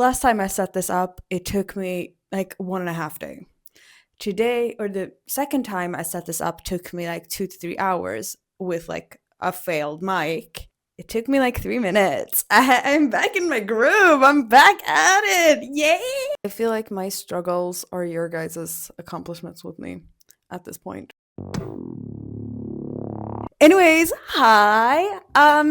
Last time I set this up, it took me like 1.5 days. Today, or the second time I set this up, took me like 2 to 3 hours with like a failed mic. It took me like 3 minutes. I'm back in my groove. I'm back at it. Yay! I feel like my struggles are your guys' accomplishments with me at this point. Anyways, hi.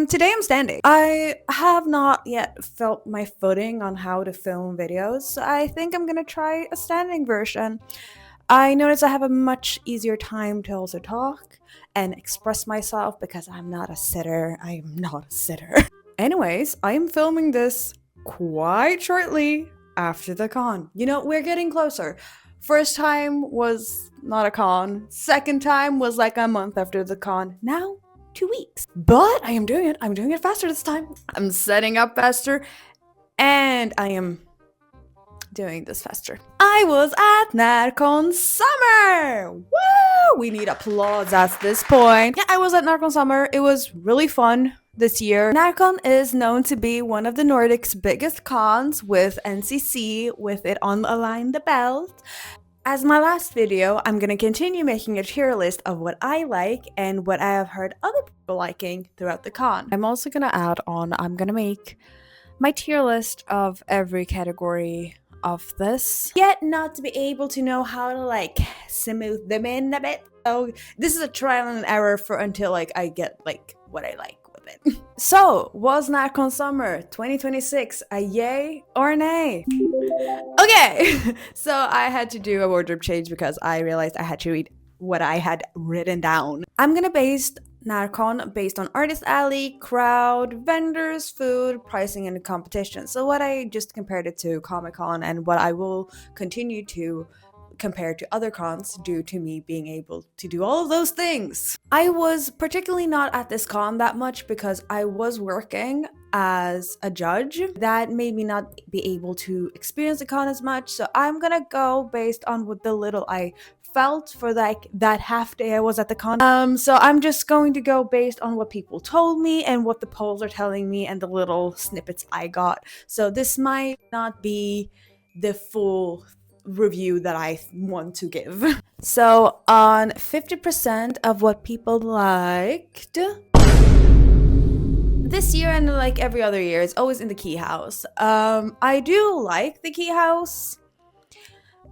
Today I'm standing. I have not yet felt my footing on how to film videos, so I think I'm gonna try a standing version. I notice I have a much easier time to also talk and express myself because I'm not a sitter. I am not a sitter. Anyways, I am filming this quite shortly after the con. You know, we're getting closer. First time was not a con. Second time was like a month after the con. Now, 2 weeks. But I am doing it. I'm doing it faster this time. I'm setting up faster. And I am doing this faster. I was at Närcon Summer! Woo! We need applause at this point. Yeah, I was at Närcon Summer. It was really fun this year. Närcon is known to be one of the Nordic's biggest cons, with NCC with it on Align the Belt. As my last video, I'm gonna continue making a tier list of what I like and what I have heard other people liking throughout the con. I'm also gonna add on, I'm gonna make my tier list of every category of this, yet not to be able to know how to like smooth them in a bit. So this is a trial and error for until like I get like what I like with it. So was Närcon Summer 2026 a yay or nay? Okay, so I had to do a wardrobe change because I realized I had to read what I had written down. I'm gonna base Närcon based on Artist Alley, crowd, vendors, food, pricing, and competition. So what I just compared it to Comic-Con and what I will continue to compare to other cons due to me being able to do all of those things. I was particularly not at this con that much because I was working as a judge. That made me not be able to experience the con as much. So I'm gonna go based on what the little I felt for like that half day I was at the con. So I'm just going to go based on what people told me and what the polls are telling me and the little snippets I got. So this might not be the full review that I want to give. So on 50% of what people liked this year, and like every other year, it's always in the key house. I do like the key house.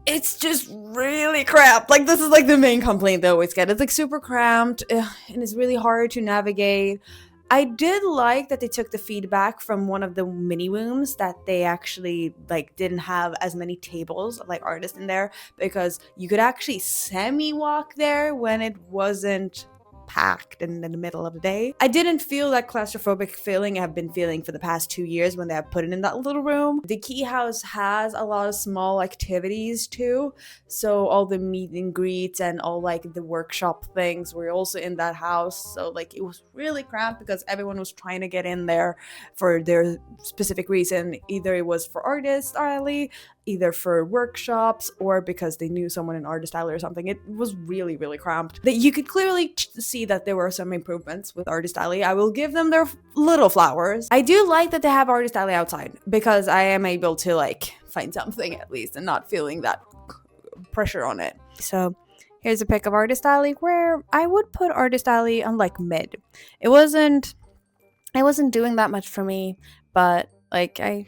It's just really cramped. Like, this is like the main complaint they always get. It's like super cramped and it's really hard to navigate. I did like that they took the feedback from one of the mini rooms that they actually like didn't have as many tables of like artists in there, because you could actually semi-walk there when it wasn't packed in the middle of the day. I didn't feel that claustrophobic feeling I've been feeling for the past 2 years when they have put it in that little room. The key house has a lot of small activities too, so all the meet and greets and all like the workshop things were also in that house. So like it was really cramped because everyone was trying to get in there for their specific reason. Either it was for Artist Alley, either for workshops, or because they knew someone in Artist Alley or something. It was really, really cramped. That you could clearly see that there were some improvements with Artist Alley. I will give them their little flowers. I do like that they have Artist Alley outside because I am able to like find something at least and not feeling that pressure on it. So here's a pic of Artist Alley, where I would put Artist Alley on like mid. It wasn't doing that much for me, but like it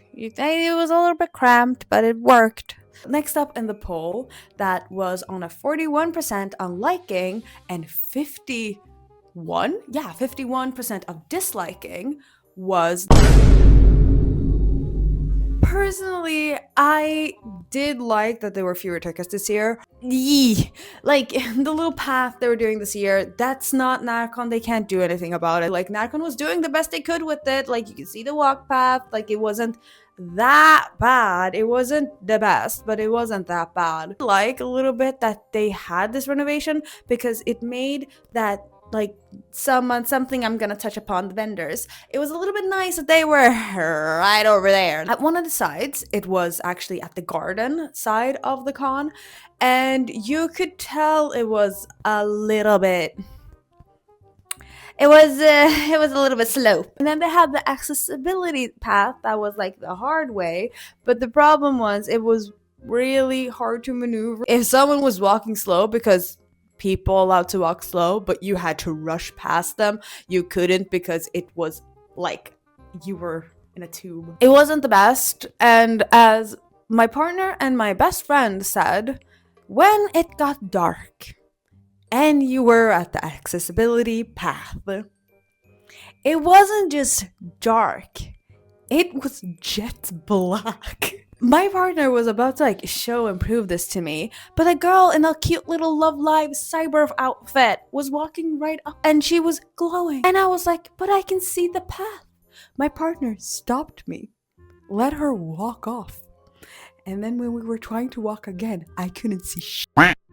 was a little bit cramped, but it worked. Next up in the poll, that was on a 41% on liking and 51% of disliking, was... Personally, I did like that there were fewer tickets this year. Like, the little path they were doing this year, that's not Närcon. They can't do anything about it. Like, Närcon was doing the best they could with it. Like, you can see the walk path. Like, it wasn't that bad. It wasn't the best, but it wasn't that bad. I like a little bit that they had this renovation because it made that like something I'm gonna touch upon, the vendors. It was a little bit nice that they were right over there. At one of the sides, it was actually at the garden side of the con, and you could tell it was a little bit it was a little bit slow. And then they had the accessibility path that was like the hard way, but the problem was it was really hard to maneuver. If someone was walking slow, because people allowed to walk slow, but you had to rush past them, you couldn't because it was like you were in a tube. It wasn't the best, and as my partner and my best friend said, when it got dark and you were at the accessibility path, it wasn't just dark, it was jet black. My partner was about to like show and prove this to me, but a girl in a cute little Love Live cyber outfit was walking right up and she was glowing. And I was like, but I can see the path. My partner stopped me, let her walk off. And then when we were trying to walk again, I couldn't see shit.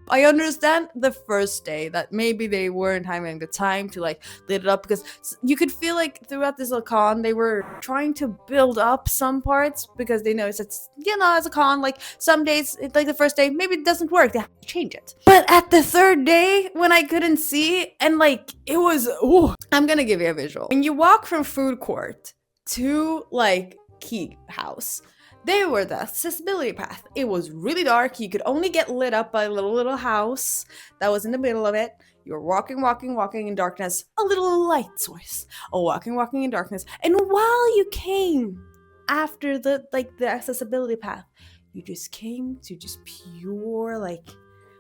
I understand the first day that maybe they weren't having the time to like lit it up, because you could feel like throughout this con they were trying to build up some parts because they know it's, you know, as a con, like some days, like the first day, maybe it doesn't work, they have to change it. But at the third day, when I couldn't see and like it was, ooh, I'm gonna give you a visual. When you walk from food court to like key house, they were the accessibility path. It was really dark. You could only get lit up by a little house that was in the middle of it. You were walking in darkness. A little light source. Walking in darkness. And while you came after the accessibility path, you just came to just pure like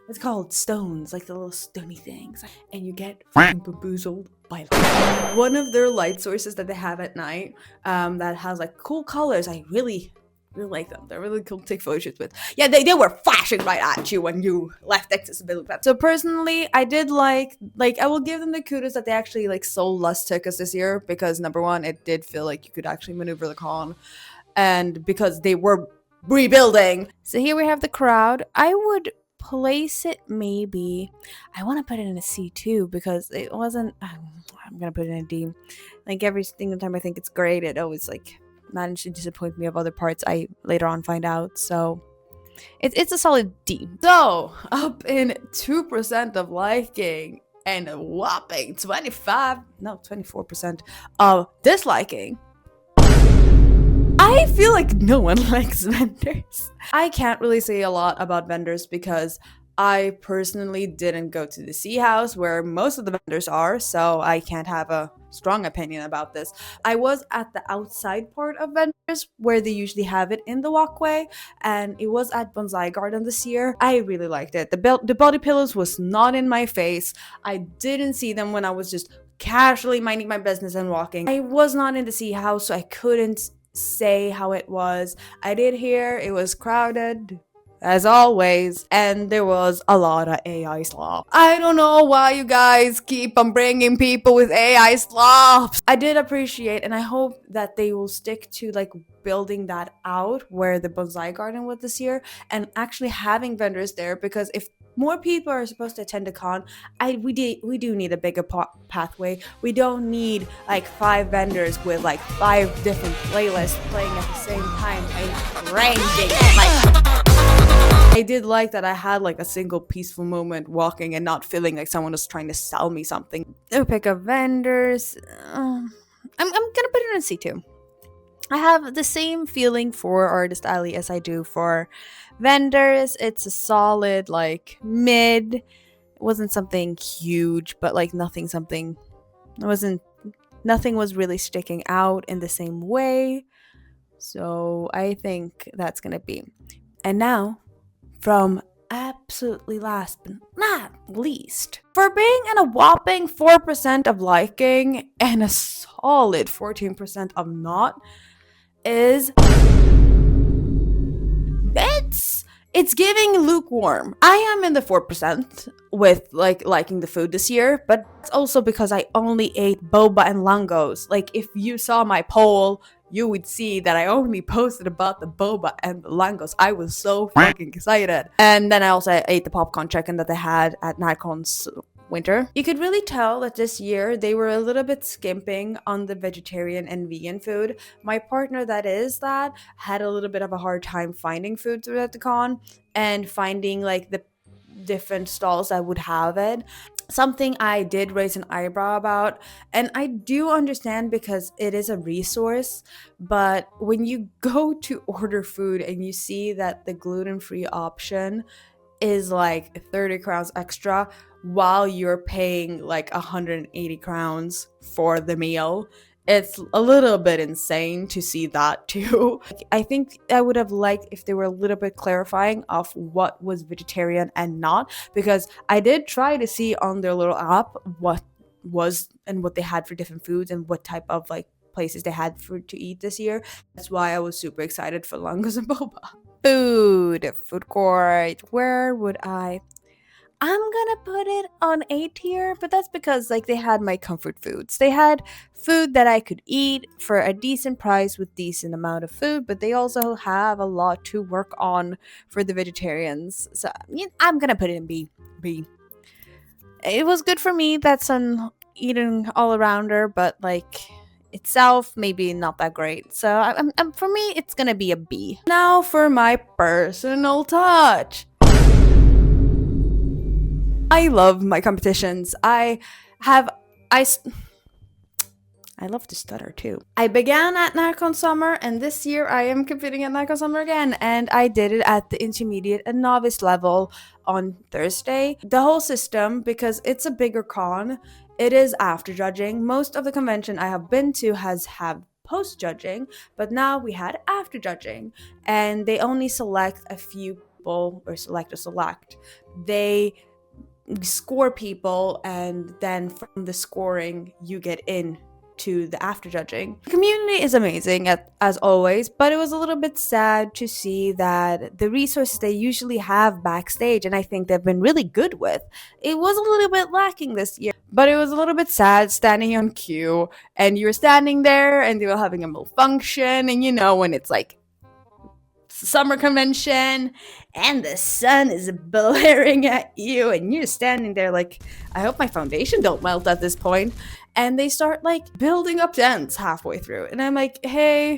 what's called stones, like the little stony things, and you get fucking bamboozled by light. One of their light sources that they have at night, that has like cool colors. I really like them. They're really cool to take photos with. Yeah, they were flashing right at you when you left accessibility path. So personally, I did like I will give them the kudos that they actually like sold less tickets this year, because number one, it did feel like you could actually maneuver the con, and because they were rebuilding. So here we have the crowd. I would place it maybe, I want to put it in a C2 because it wasn't, I'm gonna put it in a D. Like every single time I think it's great, it always like managed to disappoint me of other parts I later on find out. So it's a solid D. So up in 2% of liking and a whopping 24% of disliking. I feel like no one likes vendors. I can't really say a lot about vendors because I personally didn't go to the Sea House where most of the vendors are, so I can't have a strong opinion about this. I was at the outside part of vendors where they usually have it in the walkway, and it was at Bonsai Garden this year. I really liked it. The body pillows was not in my face. I didn't see them when I was just casually minding my business and walking. I was not in the Sea House, so I couldn't say how it was. I did hear it was crowded, as always, and there was a lot of AI slop. I don't know why you guys keep on bringing people with AI slops. I did appreciate, and I hope that they will stick to like building that out where the bonsai garden was this year, and actually having vendors there, because if more people are supposed to attend a con, we do need a bigger pathway. We don't need like 5 vendors with like 5 different playlists playing at the same time and ranging like. I did like that I had like a single peaceful moment walking and not feeling like someone was trying to sell me something. I'll pick up vendors. I'm gonna put it in C2. I have the same feeling for Artist Alley as I do for vendors. It's a solid like mid. It wasn't something huge, but like nothing was really sticking out in the same way. So I think that's gonna be. And now, from absolutely last but not least, for being in a whopping 4% of liking and a solid 14% of not, is it's giving lukewarm. I am in the 4% with like liking the food this year, but it's also because I only ate boba and langos. Like if you saw my poll, you would see that I only posted about the boba and the langos. I was so fucking excited. And then I also ate the popcorn chicken that they had at Närcon's winter. You could really tell that this year they were a little bit skimping on the vegetarian and vegan food. My partner that had a little bit of a hard time finding food throughout the con and finding like the different stalls that would have it. something I did raise an eyebrow about. And I do understand because it is a resource, but when you go to order food and you see that the gluten-free option is like 30 crowns extra while you're paying like 180 crowns for the meal, it's a little bit insane to see that too. I think I would have liked if they were a little bit clarifying of what was vegetarian and not, because I did try to see on their little app what was and what they had for different foods and what type of like places they had for to eat this year. That's why I was super excited for langos and boba. Food court. Where would I'm gonna put it on A tier, but that's because like they had my comfort foods. They had food that I could eat for a decent price with decent amount of food, but they also have a lot to work on for the vegetarians. So I'm gonna put it in B. B. It was good for me. That's an eating all arounder, but like itself maybe not that great. So for me it's gonna be a B. Now for my personal touch. I love my competitions. Have I I love to stutter too. I began at Närcon Summer, and this year I am competing at Närcon Summer again, and I did it at the intermediate and novice level on Thursday. The whole system, because it's a bigger con, it is after judging. Most of the convention I have been to has have post judging, but now we had after judging, and they only select a few people, or select. They score people, and then from the scoring you get in to the after judging. The community is amazing as always, but it was a little bit sad to see that the resources they usually have backstage, and I think they've been really good with, it was a little bit lacking this year. But it was a little bit sad standing on queue, and you're standing there and they were having a malfunction, and you know when it's like summer convention and the sun is blaring at you and you're standing there like, I hope my foundation don't melt at this point. And they start like building up tents halfway through, and I'm like, hey,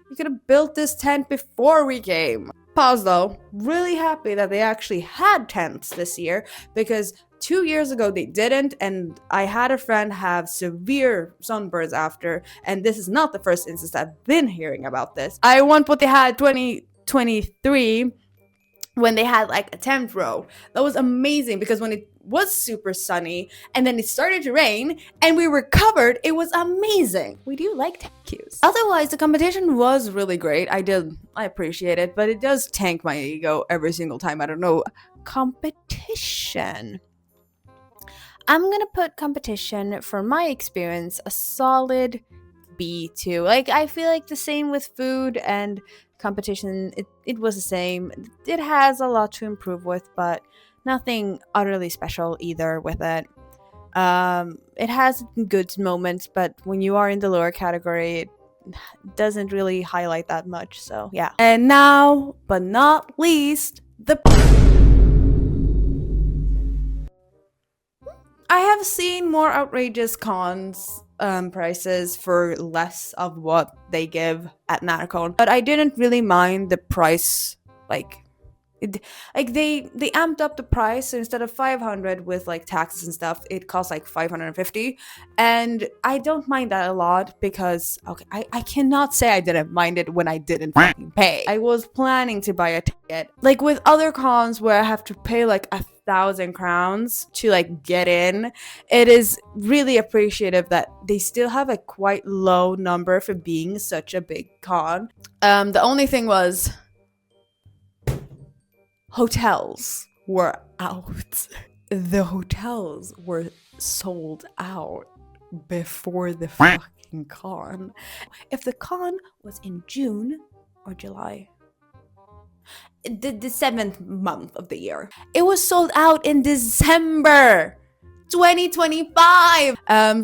you could have built this tent before we came. Pause though, really happy that they actually had tents this year, because 2 years ago they didn't, and I had a friend have severe sunburns after, and this is not the first instance I've been hearing about this. I want what they had 2023 when they had like a tent row. That was amazing, because when it was super sunny and then it started to rain and we were covered, it was amazing. We do like tank queues. Otherwise, the competition was really great. I appreciate it, but it does tank my ego every single time. I don't know. Competition. I'm gonna put competition, for my experience, a solid B2. Like, I feel like the same with food and competition, it was the same. It has a lot to improve with, but nothing utterly special either with it. It has good moments, but when you are in the lower category, it doesn't really highlight that much. So yeah. And now, but not least, I have seen more outrageous cons prices for less of what they give at Närcon, but I didn't really mind the price. They amped up the price, so instead of 500 with like taxes and stuff, it costs like 550, and I don't mind that a lot, because okay, I cannot say I didn't mind it when I didn't fucking pay. I was planning to buy a ticket. Like with other cons where I have to pay like 1,000 crowns to like get in, it is really appreciative that they still have a quite low number for being such a big con. The only thing was, hotels were out. The hotels were sold out before the fucking con. If the con was in June or July, the 7th month of the year, it was sold out in December 2025.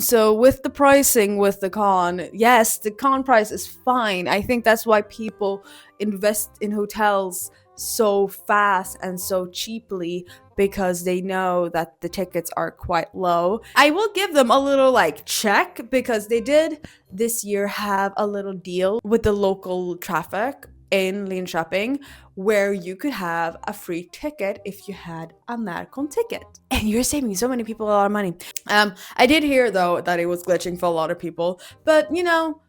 So with the pricing with the con, yes, the con price is fine. I think that's why people invest in hotels so fast and so cheaply, because they know that the tickets are quite low. I will give them a little like check, because they did this year have a little deal with the local traffic. in Linköping where you could have a free ticket if you had a Närcon ticket. And you're saving so many people a lot of money. I did hear though that it was glitching for a lot of people, but you know,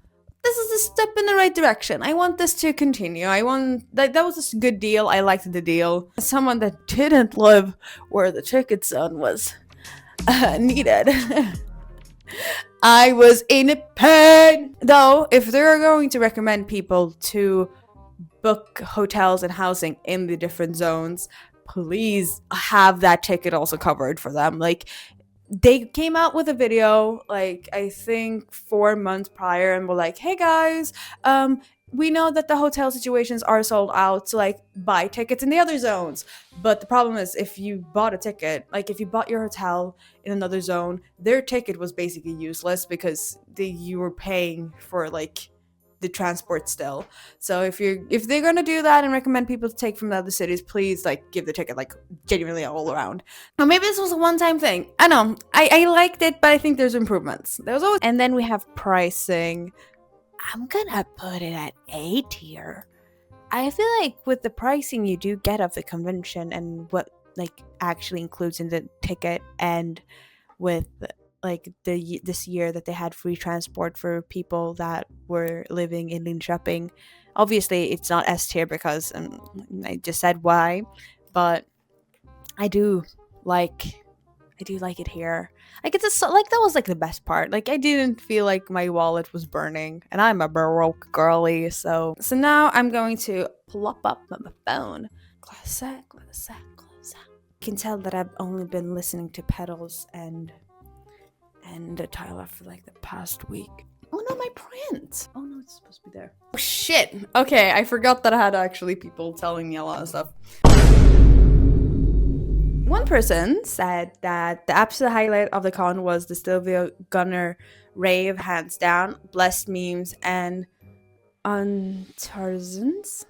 this is a step in the right direction. I want this to continue. I want that was a good deal. I liked the deal. As someone that didn't live where the ticket zone was needed, I was in pain. Though, if they're going to recommend people to book hotels and housing in the different zones, please have that ticket also covered for them. Like, they came out with a video, like, I think 4 months prior, and were like, hey guys, we know that the hotel situations are sold out, so like buy tickets in the other zones. But the problem is, if you bought a ticket, like if you bought your hotel in another zone, their ticket was basically useless because you were paying for like the transport still. So if they're gonna do that and recommend people to take from the other cities, please like give the ticket like genuinely all around. Or maybe this was a one-time thing. I know I liked it, but I think there's improvements. There's always. And then we have pricing. I'm gonna put it at A tier. I feel like with the pricing you do get of the convention and what like actually includes in the ticket, and with like this year that they had free transport for people that were living in Linköping. Obviously it's not S tier because I just said why, but I do like it here. Like it's like that was like the best part. Like I didn't feel like my wallet was burning, and I'm a broke girly. So now I'm going to plop up my phone. Classic. You can tell that I've only been listening to Petals and Tyler for like the past week. Oh no, my print! Oh no, it's supposed to be there. Oh shit! Okay, I forgot that I had actually people telling me a lot of stuff. One person said that the absolute highlight of the con was the Sylvia Gunner rave, hands down. Blessed memes and Tarzans.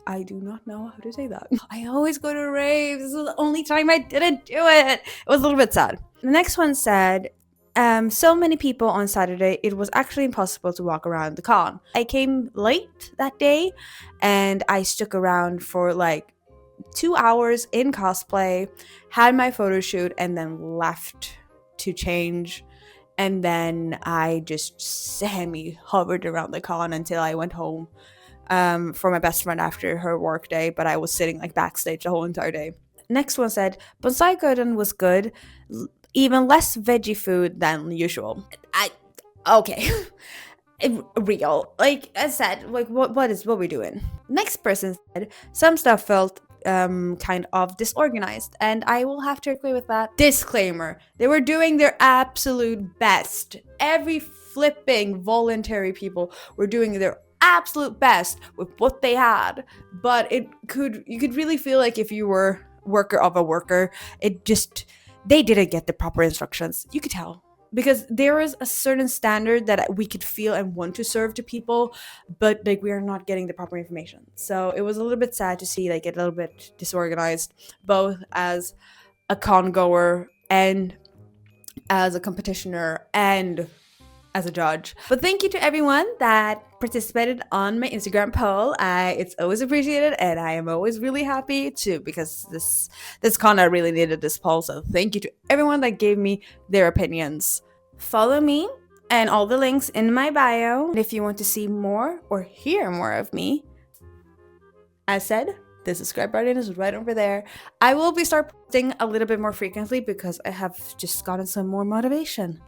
I do not know how to say that. I always go to raves. This is the only time I didn't do it. It was a little bit sad. The next one said, so many people on Saturday, it was actually impossible to walk around the con. I came late that day and I stuck around for like 2 hours in cosplay, had my photo shoot, and then left to change. And then I just semi-hovered around the con until I went home for my best friend after her work day, but I was sitting like backstage the whole entire day. Next one said, Bonsai Garden was good, even less veggie food than usual. Okay. Real. Like I said, like what we doing? Next person said, some stuff felt kind of disorganized, and I will have to agree with that. Disclaimer, they were doing their absolute best. Every flipping voluntary people were doing their absolute best with what they had, but you could really feel like if you were worker of a worker, they didn't get the proper instructions. You could tell, because there is a certain standard that we could feel and want to serve to people, but like we are not getting the proper information. So it was a little bit sad to see like a little bit disorganized, both as a con goer and as a competitioner and as a judge. But thank you to everyone that participated on my Instagram poll. It's always appreciated, and I am always really happy too, because this con I really needed this poll. So thank you to everyone that gave me their opinions. Follow me and all the links in my bio. And if you want to see more or hear more of me, as said, the subscribe button is right over there. I will be start posting a little bit more frequently because I have just gotten some more motivation.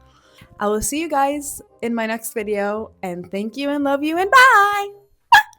I will see you guys in my next video, and thank you and love you and bye!